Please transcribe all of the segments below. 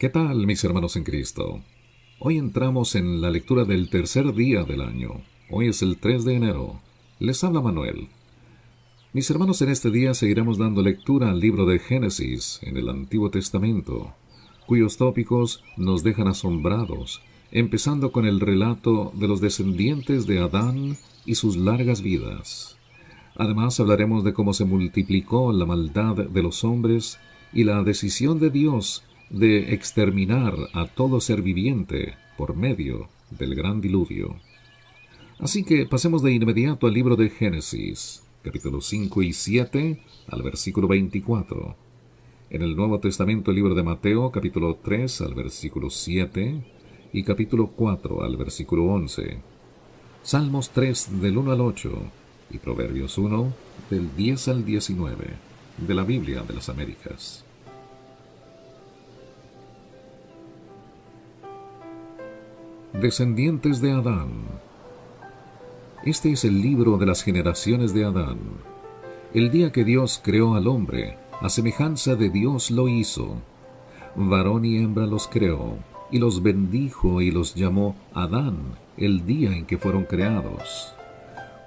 ¿Qué tal, mis hermanos en Cristo? Hoy entramos en la lectura del tercer día del año. Hoy es el 3 de enero. Les habla Manuel. Mis hermanos, en este día seguiremos dando lectura al libro de Génesis en el Antiguo Testamento, cuyos tópicos nos dejan asombrados, empezando con el relato de los descendientes de Adán y sus largas vidas. Además, hablaremos de cómo se multiplicó la maldad de los hombres y la decisión de Dios de exterminar a todo ser viviente por medio del gran diluvio. Así que pasemos de inmediato al libro de Génesis, capítulos 5 y 7, al versículo 24. En el Nuevo Testamento, el libro de Mateo, capítulo 3, al versículo 7, y capítulo 4, al versículo 11. Salmos 3, del 1 al 8, y Proverbios 1, del 10 al 19, de la Biblia de las Américas. Descendientes de Adán. Este es el libro de las generaciones de Adán. El día que Dios creó al hombre, a semejanza de Dios lo hizo. Varón y hembra los creó, y los bendijo y los llamó Adán el día en que fueron creados.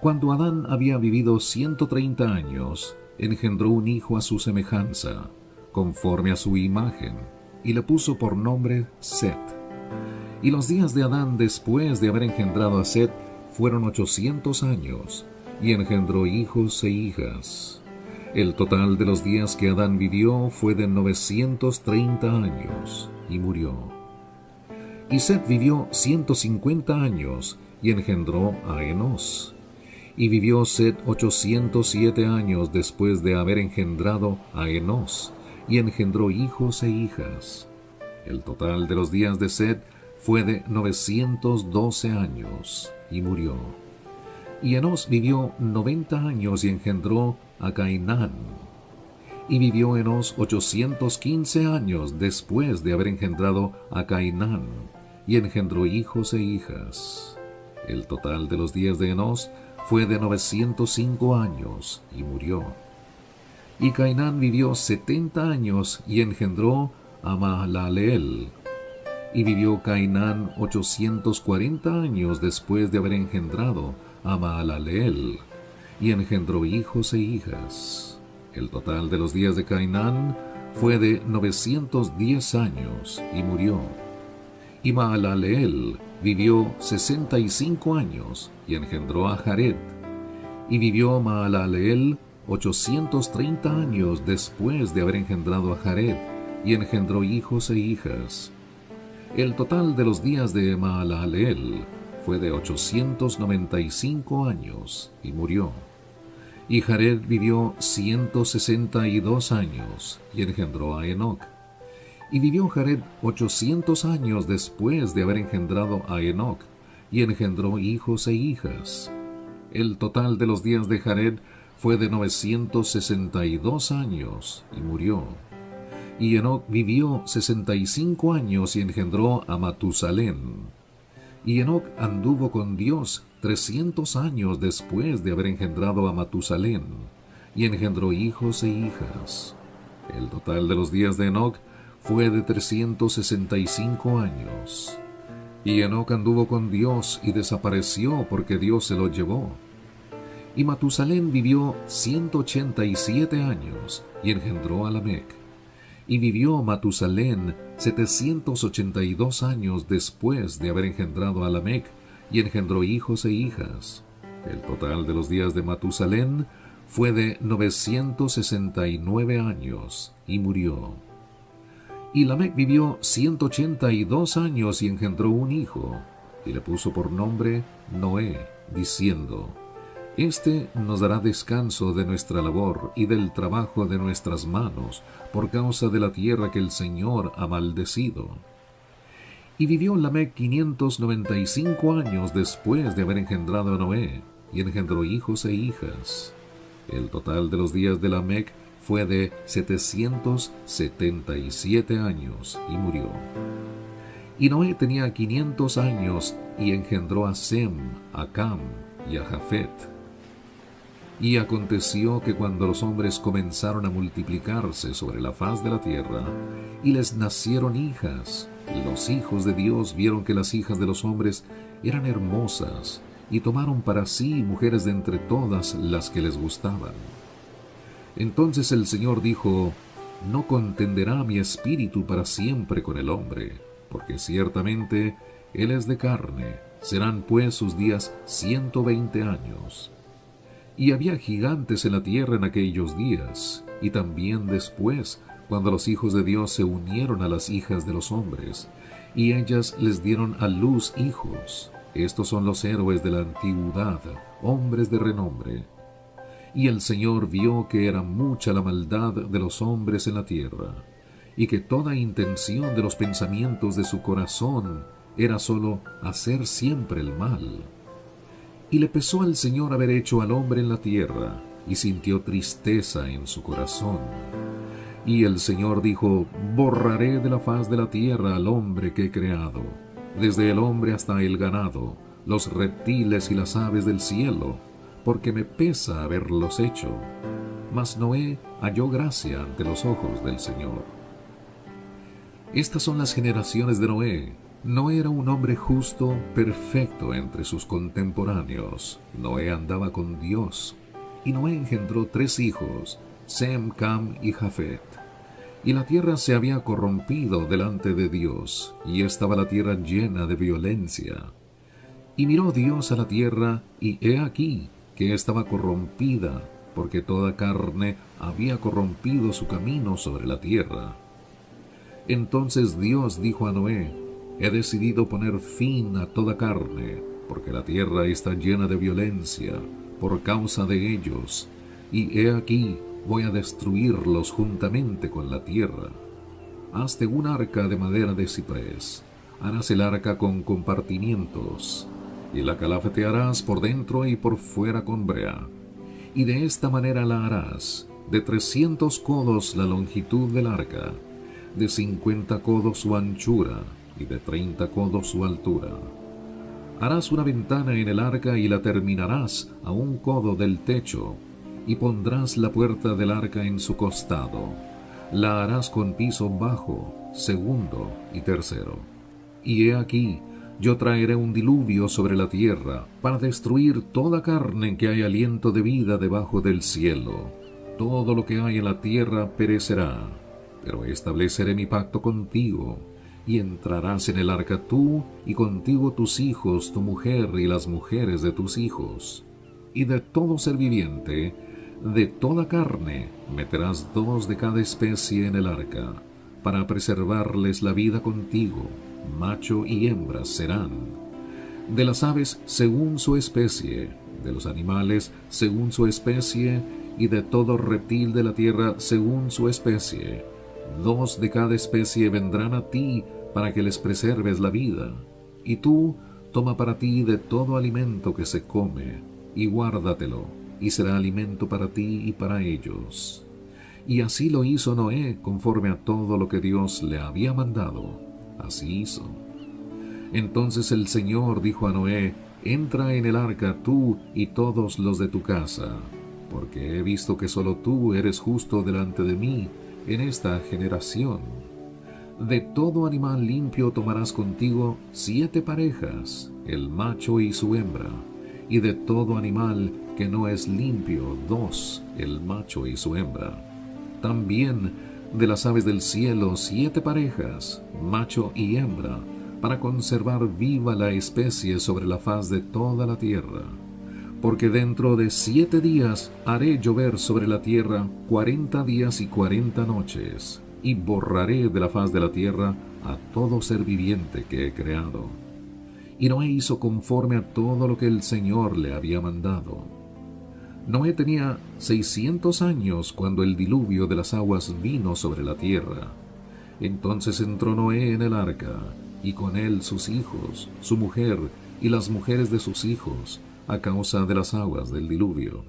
Cuando Adán había vivido 130 años, engendró un hijo a su semejanza, conforme a su imagen, y le puso por nombre Set. Y los días de Adán después de haber engendrado a Set fueron 800 años, y engendró hijos e hijas. El total de los días que Adán vivió fue de 930 años, y murió. Y Set vivió 150 años, y engendró a Enós. Y vivió Set 807 años después de haber engendrado a Enós, y engendró hijos e hijas. El total de los días de Set fue de 912 años, y murió. Y Enós vivió 90 años y engendró a Cainán. Y vivió Enós 815 años después de haber engendrado a Cainán, y engendró hijos e hijas. El total de los días de Enós fue de 905 años, y murió. Y Cainán vivió 70 años y engendró a Mahalaleel. Y vivió Cainán 840 años después de haber engendrado a Mahalaleel, y engendró hijos e hijas. El total de los días de Cainán fue de 910 años, y murió. Y Mahalaleel vivió 65 años, y engendró a Jared. Y vivió Mahalaleel 830 años después de haber engendrado a Jared, y engendró hijos e hijas. El total de los días de Mahalaleel fue de 895 años, y murió. Y Jared vivió 162 años, y engendró a Enoc. Y vivió Jared 800 años después de haber engendrado a Enoc, y engendró hijos e hijas. El total de los días de Jared fue de 962 años, y murió. Y Enoc vivió 65 años y engendró a Matusalén. Y Enoc anduvo con Dios 300 años después de haber engendrado a Matusalén, y engendró hijos e hijas. El total de los días de Enoc fue de 365 años. Y Enoc anduvo con Dios y desapareció porque Dios se lo llevó. Y Matusalén vivió 187 años y engendró a Lamec. Y vivió Matusalén 782 años después de haber engendrado a Lamec, y engendró hijos e hijas. El total de los días de Matusalén fue de 969 años, y murió. Y Lamec vivió 182 años y engendró un hijo, y le puso por nombre Noé, diciendo: Este nos dará descanso de nuestra labor y del trabajo de nuestras manos, por causa de la tierra que el Señor ha maldecido. Y vivió Lamec 595 años después de haber engendrado a Noé, y engendró hijos e hijas. El total de los días de Lamec fue de 777 años, y murió. Y Noé tenía 500 años, y engendró a Sem, a Cam y a Jafet. Y aconteció que cuando los hombres comenzaron a multiplicarse sobre la faz de la tierra, y les nacieron hijas, los hijos de Dios vieron que las hijas de los hombres eran hermosas, y tomaron para sí mujeres de entre todas las que les gustaban. Entonces el Señor dijo: No contenderá mi espíritu para siempre con el hombre, porque ciertamente él es de carne, serán pues sus días 120 años. Y había gigantes en la tierra en aquellos días, y también después, cuando los hijos de Dios se unieron a las hijas de los hombres, y ellas les dieron a luz hijos. Estos son los héroes de la antigüedad, hombres de renombre. Y el Señor vio que era mucha la maldad de los hombres en la tierra, y que toda intención de los pensamientos de su corazón era sólo hacer siempre el mal. Y le pesó al Señor haber hecho al hombre en la tierra, y sintió tristeza en su corazón. Y el Señor dijo: Borraré de la faz de la tierra al hombre que he creado, desde el hombre hasta el ganado, los reptiles y las aves del cielo, porque me pesa haberlos hecho. Mas Noé halló gracia ante los ojos del Señor. Estas son las generaciones de Noé. No era un hombre justo, perfecto entre sus contemporáneos. Noé andaba con Dios. Y Noé engendró 3 hijos, Sem, Cam y Jafet. Y la tierra se había corrompido delante de Dios, y estaba la tierra llena de violencia. Y miró Dios a la tierra, y he aquí que estaba corrompida, porque toda carne había corrompido su camino sobre la tierra. Entonces Dios dijo a Noé: He decidido poner fin a toda carne, porque la tierra está llena de violencia por causa de ellos, y he aquí voy a destruirlos juntamente con la tierra. Hazte un arca de madera de ciprés, harás el arca con compartimientos, y la calafetearás por dentro y por fuera con brea. Y de esta manera la harás: de 300 codos la longitud del arca, de 50 codos su anchura, y de 30 codos su altura. Harás una ventana en el arca y la terminarás a 1 codo del techo, y pondrás la puerta del arca en su costado. La harás con piso bajo, segundo y tercero. Y he aquí, yo traeré un diluvio sobre la tierra, para destruir toda carne que haya aliento de vida debajo del cielo. Todo lo que hay en la tierra perecerá. Pero estableceré mi pacto contigo, y entrarás en el arca tú, y contigo tus hijos, tu mujer y las mujeres de tus hijos. Y de todo ser viviente, de toda carne, meterás 2 de cada especie en el arca, para preservarles la vida contigo. Macho y hembra serán. De las aves según su especie, de los animales según su especie, y de todo reptil de la tierra según su especie. 2 de cada especie vendrán a ti para que les preserves la vida. Y tú toma para ti de todo alimento que se come, y guárdatelo, y será alimento para ti y para ellos. Y así lo hizo Noé conforme a todo lo que Dios le había mandado. Así hizo. Entonces el Señor dijo a Noé: Entra en el arca tú y todos los de tu casa, porque he visto que solo tú eres justo delante de mí en esta generación. De todo animal limpio tomarás contigo 7 parejas, el macho y su hembra, y de todo animal que no es limpio 2, el macho y su hembra. También de las aves del cielo 7 parejas, macho y hembra, para conservar viva la especie sobre la faz de toda la tierra. Porque dentro de 7 días haré llover sobre la tierra 40 días y 40 noches, y borraré de la faz de la tierra a todo ser viviente que he creado. Y Noé hizo conforme a todo lo que el Señor le había mandado. Noé tenía 600 años cuando el diluvio de las aguas vino sobre la tierra. Entonces entró Noé en el arca, y con él sus hijos, su mujer y las mujeres de sus hijos, a causa de las aguas del diluvio.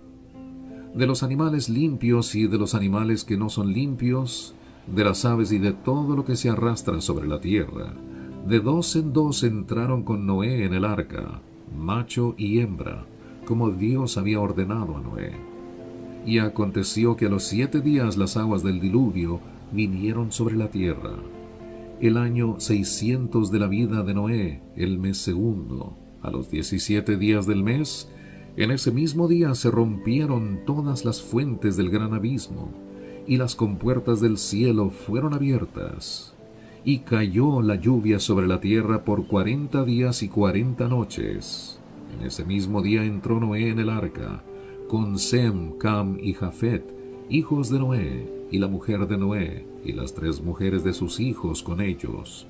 De los animales limpios y de los animales que no son limpios, de las aves y de todo lo que se arrastra sobre la tierra, de 2 en 2 entraron con Noé en el arca, macho y hembra, como Dios había ordenado a Noé. Y aconteció que a los 7 días las aguas del diluvio vinieron sobre la tierra. El año 600 de la vida de Noé, el mes segundo, a los 17 días del mes, en ese mismo día se rompieron todas las fuentes del gran abismo, y las compuertas del cielo fueron abiertas. Y cayó la lluvia sobre la tierra por 40 días y 40 noches. En ese mismo día entró Noé en el arca, con Sem, Cam y Jafet, hijos de Noé, y la mujer de Noé, y las 3 mujeres de sus hijos con ellos.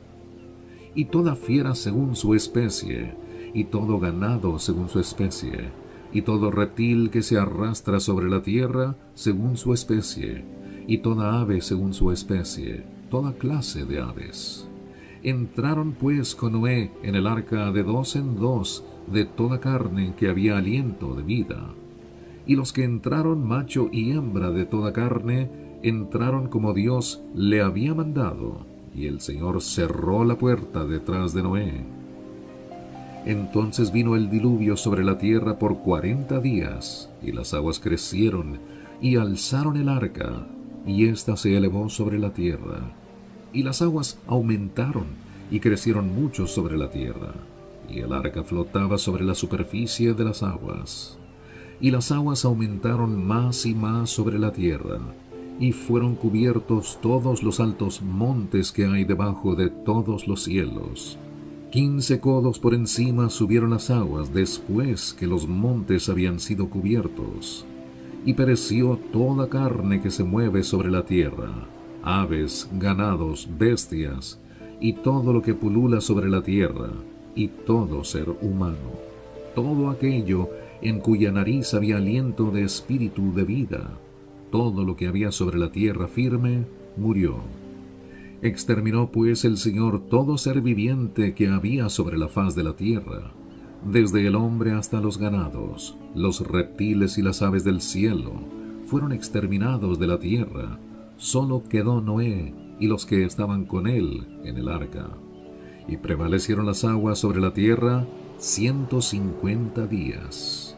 Y toda fiera según su especie, y todo ganado según su especie, y todo reptil que se arrastra sobre la tierra según su especie, y toda ave según su especie, toda clase de aves. Entraron pues con Noé en el arca de 2 en 2 de toda carne en que había aliento de vida. Y los que entraron, macho y hembra de toda carne, entraron como Dios le había mandado, y el Señor cerró la puerta detrás de Noé. Entonces vino el diluvio sobre la tierra por 40 días, y las aguas crecieron, y alzaron el arca, y ésta se elevó sobre la tierra. Y las aguas aumentaron, y crecieron mucho sobre la tierra, y el arca flotaba sobre la superficie de las aguas. Y las aguas aumentaron más y más sobre la tierra, y fueron cubiertos todos los altos montes que hay debajo de todos los cielos. 15 codos por encima subieron las aguas después que los montes habían sido cubiertos. Y pereció toda carne que se mueve sobre la tierra, aves, ganados, bestias, y todo lo que pulula sobre la tierra, y todo ser humano. Todo aquello en cuya nariz había aliento de espíritu de vida, todo lo que había sobre la tierra firme, murió. Exterminó pues el Señor todo ser viviente que había sobre la faz de la tierra, desde el hombre hasta los ganados, los reptiles y las aves del cielo, fueron exterminados de la tierra. Solo quedó Noé y los que estaban con él en el arca. Y prevalecieron las aguas sobre la tierra 150 días.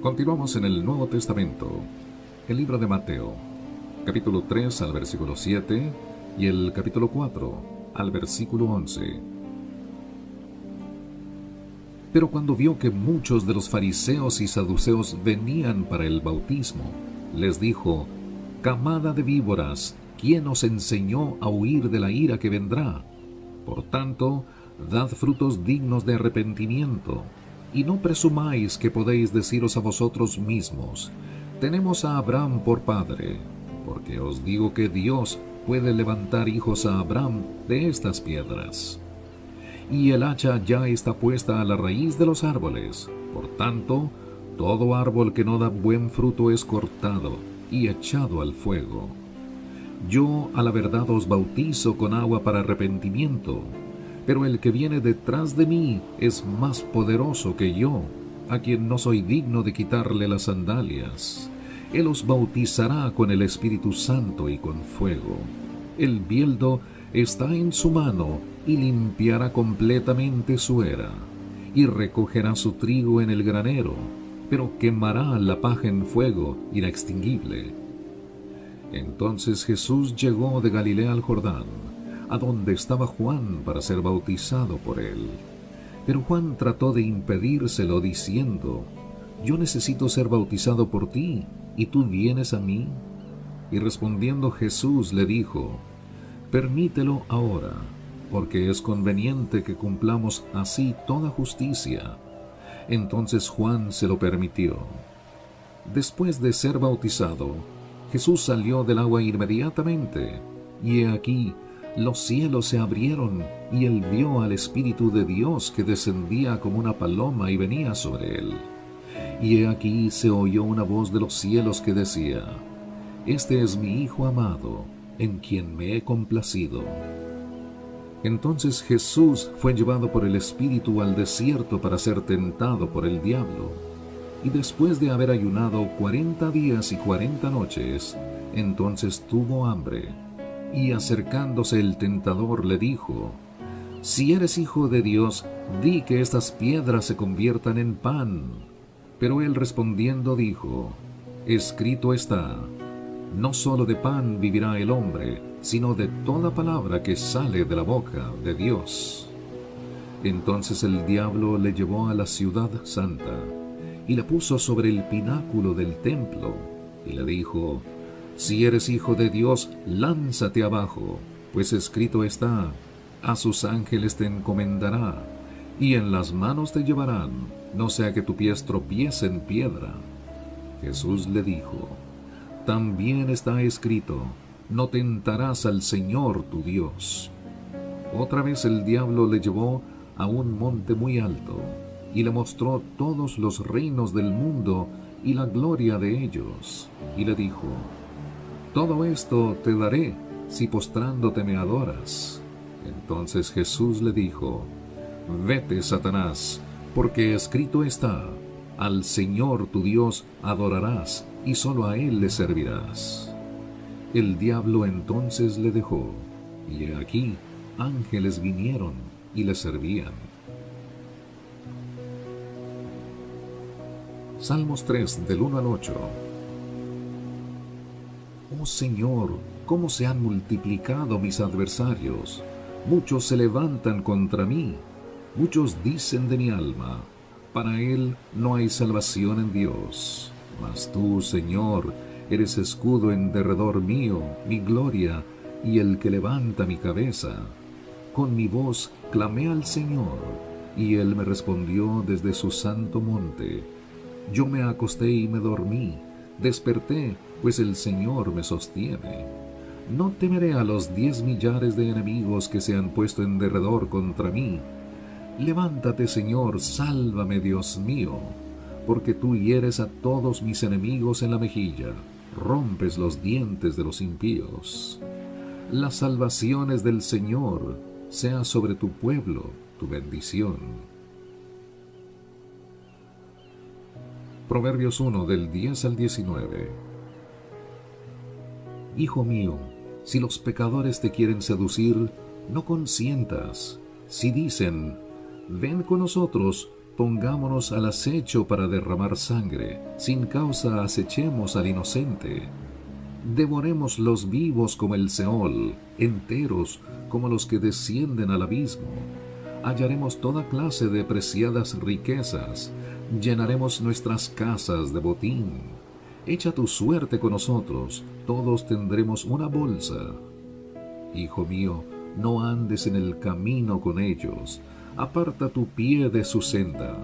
Continuamos en el Nuevo Testamento, el libro de Mateo, capítulo 3 al versículo 7 y el capítulo 4 al versículo 11. Pero cuando vio que muchos de los fariseos y saduceos venían para el bautismo, les dijo: «Camada de víboras, ¿quién os enseñó a huir de la ira que vendrá? Por tanto, dad frutos dignos de arrepentimiento, y no presumáis que podéis deciros a vosotros mismos: tenemos a Abraham por padre, porque os digo que Dios puede levantar hijos a Abraham de estas piedras. Y el hacha ya está puesta a la raíz de los árboles. Por tanto, todo árbol que no da buen fruto es cortado y echado al fuego. Yo a la verdad os bautizo con agua para arrepentimiento, pero el que viene detrás de mí es más poderoso que yo, a quien no soy digno de quitarle las sandalias. Él os bautizará con el Espíritu Santo y con fuego. El bieldo está en su mano y limpiará completamente su era, y recogerá su trigo en el granero, pero quemará la paja en fuego inextinguible». Entonces Jesús llegó de Galilea al Jordán, a donde estaba Juan, para ser bautizado por él. Pero Juan trató de impedírselo, diciendo: «Yo necesito ser bautizado por ti, ¿y tú vienes a mí?». Y respondiendo Jesús le dijo: «Permítelo ahora, porque es conveniente que cumplamos así toda justicia». Entonces Juan se lo permitió. Después de ser bautizado, Jesús salió del agua inmediatamente, y he aquí, los cielos se abrieron, y él vio al Espíritu de Dios que descendía como una paloma y venía sobre él. Y he aquí se oyó una voz de los cielos que decía: «Este es mi Hijo amado, en quien me he complacido». Entonces Jesús fue llevado por el Espíritu al desierto para ser tentado por el diablo. Y después de haber ayunado 40 días y 40 noches, entonces tuvo hambre. Y acercándose el tentador le dijo: Si eres hijo de Dios, di que estas piedras se conviertan en pan. Pero él respondiendo dijo, escrito está, no solo de pan vivirá el hombre, sino de toda palabra que sale de la boca de Dios. Entonces el diablo le llevó a la ciudad santa, y le puso sobre el pináculo del templo, y le dijo, si eres hijo de Dios, lánzate abajo, pues escrito está, a sus ángeles te encomendará, y en las manos te llevarán, no sea que tu pie tropiece en piedra. Jesús le dijo, también está escrito, no tentarás al Señor tu Dios. Otra vez el diablo le llevó a un monte muy alto, y le mostró todos los reinos del mundo y la gloria de ellos, y le dijo, todo esto te daré si postrándote me adoras. Entonces Jesús le dijo, vete, Satanás, porque escrito está, al Señor tu Dios adorarás, y solo a Él le servirás. El diablo entonces le dejó, y he aquí, ángeles vinieron y le servían. Salmos 3, del 1 al 8. Oh Señor, cómo se han multiplicado mis adversarios. Muchos se levantan contra mí. Muchos dicen de mi alma, para él no hay salvación en Dios. Mas tú, Señor, eres escudo en derredor mío, mi gloria, y el que levanta mi cabeza. Con mi voz clamé al Señor, y él me respondió desde su santo monte. Yo me acosté y me dormí, desperté, pues el Señor me sostiene. No temeré a los 10 millares de enemigos que se han puesto en derredor contra mí. Levántate, Señor, sálvame, Dios mío, porque tú hieres a todos mis enemigos en la mejilla, rompes los dientes de los impíos. Las salvaciones del Señor sea sobre tu pueblo, tu bendición. Proverbios 1, del 10 al 19. Hijo mío, si los pecadores te quieren seducir, no consientas. Si dicen, ven con nosotros, pongámonos al acecho para derramar sangre, sin causa acechemos al inocente. Devoremos los vivos como el Seol, enteros como los que descienden al abismo. Hallaremos toda clase de preciadas riquezas, llenaremos nuestras casas de botín. Echa tu suerte con nosotros, todos tendremos una bolsa. Hijo mío, no andes en el camino con ellos, aparta tu pie de su senda,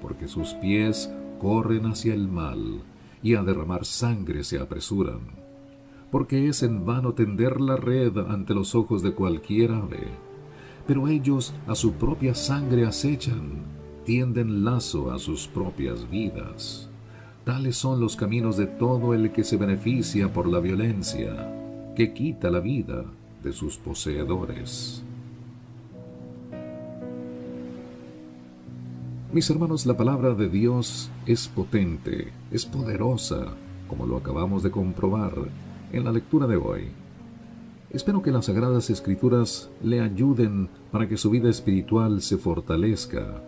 porque sus pies corren hacia el mal, y a derramar sangre se apresuran. Porque es en vano tender la red ante los ojos de cualquier ave, pero ellos a su propia sangre acechan, tienden lazo a sus propias vidas. Tales son los caminos de todo el que se beneficia por la violencia, que quita la vida de sus poseedores. Mis hermanos, la palabra de Dios es potente, es poderosa, como lo acabamos de comprobar en la lectura de hoy. Espero que las Sagradas Escrituras le ayuden para que su vida espiritual se fortalezca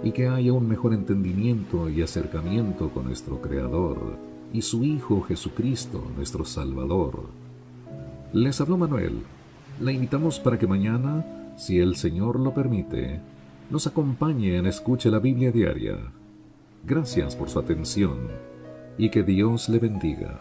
y que haya un mejor entendimiento y acercamiento con nuestro Creador y su Hijo Jesucristo, nuestro Salvador. Les habló Manuel. La invitamos para que mañana, si el Señor lo permite, nos acompañe en Escuche la Biblia Diaria. Gracias por su atención y que Dios le bendiga.